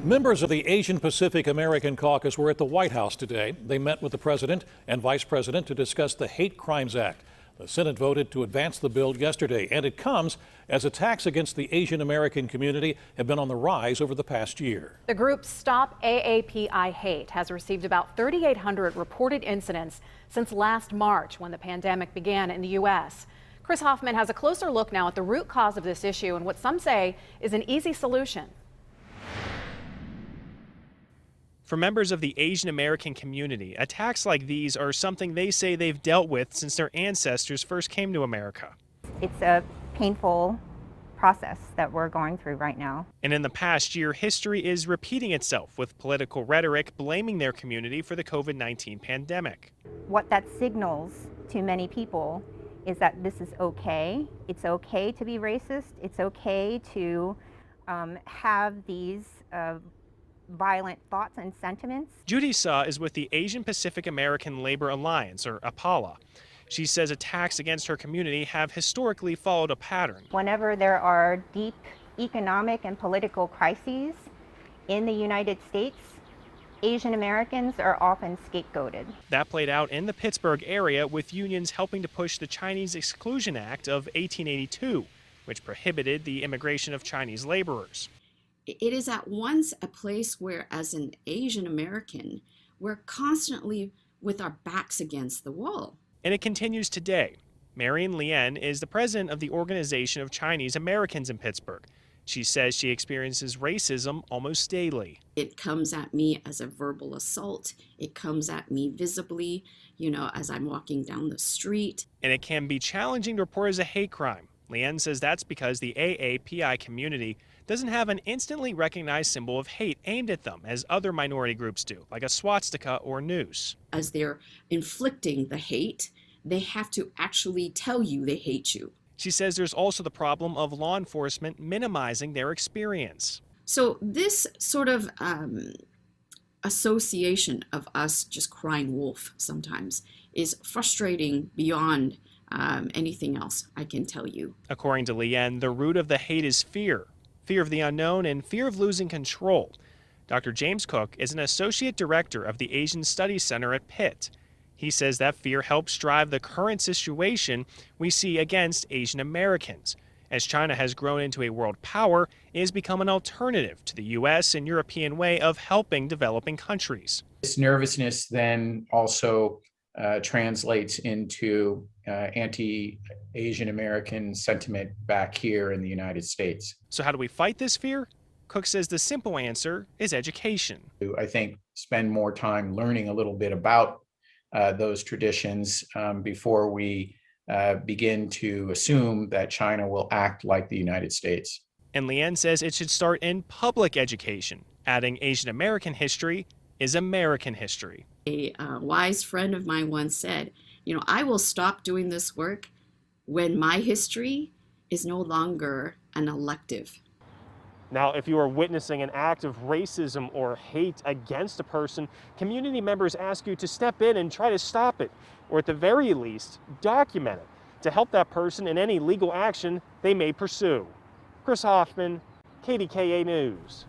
Members of the Asian Pacific American Caucus were at the White House today. They met with the president and vice president to discuss the Hate Crimes Act. The Senate voted to advance the bill yesterday, and it comes as attacks against the Asian American community have been on the rise over the past year. The group Stop AAPI Hate has received about 3,800 reported incidents since last March when the pandemic began in the U.S. Chris Hoffman has a closer look now at the root cause of this issue and what some say is an easy solution. For members of the Asian American community, attacks like these are something they say they've dealt with since their ancestors first came to America. It's a painful process that we're going through right now. And in the past year, history is repeating itself with political rhetoric blaming their community for the COVID-19 pandemic. What that signals to many people is that this is okay. It's okay to be racist. It's okay to have these violent thoughts and sentiments. Judy Suh is with the Asian Pacific American Labor Alliance, or APALA. She says attacks against her community have historically followed a pattern. Whenever there are deep economic and political crises in the United States, Asian Americans are often scapegoated. That played out in the Pittsburgh area with unions helping to push the Chinese Exclusion Act of 1882, which prohibited the immigration of Chinese laborers. It is at once a place where, as an Asian American, we're constantly with our backs against the wall. And it continues today. Marion Lien is the president of the Organization of Chinese Americans in Pittsburgh. She says she experiences racism almost daily. It comes at me as a verbal assault. It comes at me visibly, as I'm walking down the street. And it can be challenging to report as a hate crime. Lien says that's because the AAPI community doesn't have an instantly recognized symbol of hate aimed at them as other minority groups do, like a swastika or noose. As they're inflicting the hate, they have to actually tell you they hate you. She says there's also the problem of law enforcement minimizing their experience. So this sort of association of us just crying wolf sometimes is frustrating beyond anything else I can tell you. According to Lien, the root of the hate is fear. Fear of the unknown and fear of losing control. Dr. James Cook is an associate director of the Asian Studies Center at Pitt. He says that fear helps drive the current situation we see against Asian Americans. As China has grown into a world power, it has become an alternative to the U.S. and European way of helping developing countries. This nervousness then also translates into anti-Asian American sentiment back here in the United States. So how do we fight this fear? Cook says the simple answer is education. I think spend more time learning a little bit about those traditions before we begin to assume that China will act like the United States. And Lien says it should start in public education, adding Asian American history is American history. A wise friend of mine once said, I will stop doing this work when my history is no longer an elective. Now, if you are witnessing an act of racism or hate against a person, community members ask you to step in and try to stop it, or at the very least, document it to help that person in any legal action they may pursue. Chris Hoffman, KDKA News.